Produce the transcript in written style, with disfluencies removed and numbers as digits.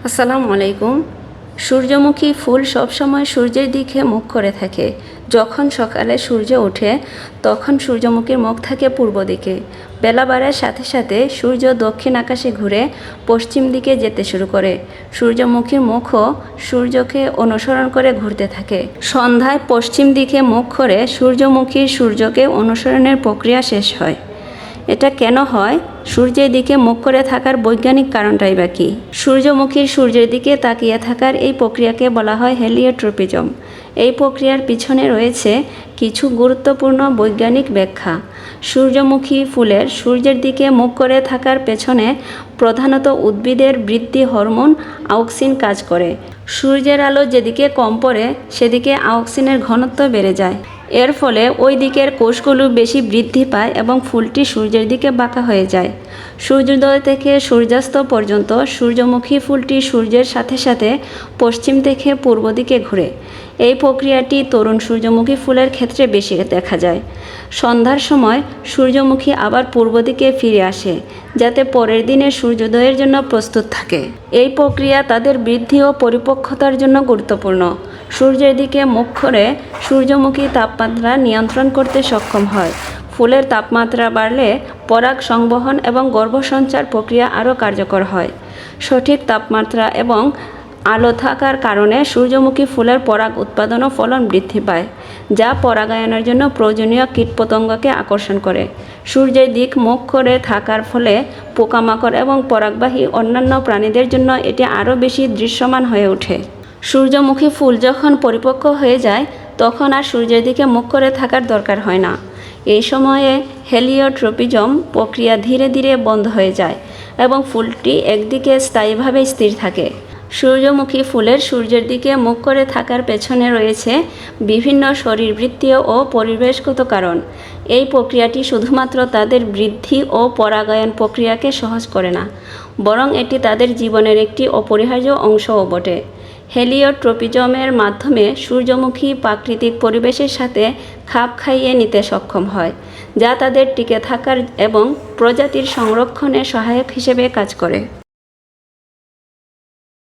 আসসালামু আলাইকুম। সূর্যমুখী ফুল সবসময় সূর্যের দিকে মুখ করে থাকে। যখন সকালে সূর্য ওঠে তখন সূর্যমুখীর মুখ থাকে পূর্ব দিকে। বেলা বাড়ার সাথে সাথে সূর্য দক্ষিণ আকাশে ঘুরে পশ্চিম দিকে যেতে শুরু করে। সূর্যমুখীর মুখও সূর্যকে অনুসরণ করে ঘুরতে থাকে। সন্ধ্যায় পশ্চিম দিকে মুখ করে সূর্যমুখীর সূর্যকে অনুসরণের প্রক্রিয়া শেষ হয়। এটা কেন হয়? সূর্যের দিকে মুখ করে থাকার বৈজ্ঞানিক কারণটাই বা কী? সূর্যমুখীর সূর্যের দিকে তাকিয়ে থাকার এই প্রক্রিয়াকে বলা হয় হেলিওট্রপিজম। এই প্রক্রিয়ার পিছনে রয়েছে কিছু গুরুত্বপূর্ণ বৈজ্ঞানিক ব্যাখ্যা। সূর্যমুখী ফুলের সূর্যের দিকে মুখ করে থাকার পেছনে প্রধানত উদ্ভিদের বৃদ্ধি হরমোন আউক্সিন কাজ করে। সূর্যের আলো যেদিকে কম পড়ে সেদিকে আউক্সিনের ঘনত্ব বেড়ে যায়। এর ফলে ওই দিকের কোষগুলো বেশি বৃদ্ধি পায় এবং ফুলটি সূর্যের দিকে বাঁকা হয়ে যায়। সূর্যোদয় থেকে সূর্যাস্ত পর্যন্ত সূর্যমুখী ফুলটি সূর্যের সাথে সাথে পশ্চিম থেকে পূর্ব দিকে ঘুরে। এই প্রক্রিয়াটি তরুণ সূর্যমুখী ফুলের ক্ষেত্রে বেশি দেখা যায়। সন্ধ্যার সময় সূর্যমুখী আবার পূর্ব দিকে ফিরে আসে যাতে পরের দিনে সূর্যোদয়ের জন্য প্রস্তুত থাকে। এই প্রক্রিয়া তাদের বৃদ্ধি ও পরিপক্কতার জন্য গুরুত্বপূর্ণ। সূর্যের দিকে মুখ করে সূর্যমুখী তাপমাত্রা নিয়ন্ত্রণ করতে সক্ষম হয়। ফুলের তাপমাত্রা বাড়লে পরাগ সংবহন এবং গর্ভসঞ্চার প্রক্রিয়া আরও কার্যকর হয়। সঠিক তাপমাত্রা এবং আলো থাকার কারণে সূর্যমুখী ফুলের পরাগ উৎপাদন ও ফলন বৃদ্ধি পায়, যা পরাগায়নের জন্য প্রয়োজনীয় কীটপতঙ্গকে আকর্ষণ করে। সূর্যের দিক মুখ করে থাকার ফলে পোকামাকড় এবং পরাগবাহী অন্যান্য প্রাণীদের জন্য এটি আরও বেশি দৃশ্যমান হয়ে ওঠে। সূর্যমুখী ফুল যখন পরিপক্ক হয়ে যায় তখন আর সূর্যের দিকে মুখ করে থাকার দরকার হয় না। এই সময়ে হেলিওট্রপিজম প্রক্রিয়া ধীরে ধীরে বন্ধ হয়ে যায় এবং ফুলটি একদিকে স্থায়ীভাবে স্থির থাকে। সূর্যমুখী ফুলের সূর্যের দিকে মুখ করে থাকার পেছনে রয়েছে বিভিন্ন শরীরবৃত্তীয় ও পরিবেশগত কারণ। এই প্রক্রিয়াটি শুধুমাত্র তাদের বৃদ্ধি ও পরাগায়ন প্রক্রিয়াকে সহজ করে না, বরং এটি তাদের জীবনের একটি অপরিহার্য অংশও বটে। হেলিওট্রপিজমের মাধ্যমে সূর্যমুখী প্রাকৃতিক পরিবেশের সাথে খাপ খাইয়ে নিতে সক্ষম হয়, যা তাদের টিকে থাকার এবং প্রজাতির সংরক্ষণে সহায়ক হিসেবে কাজ করে।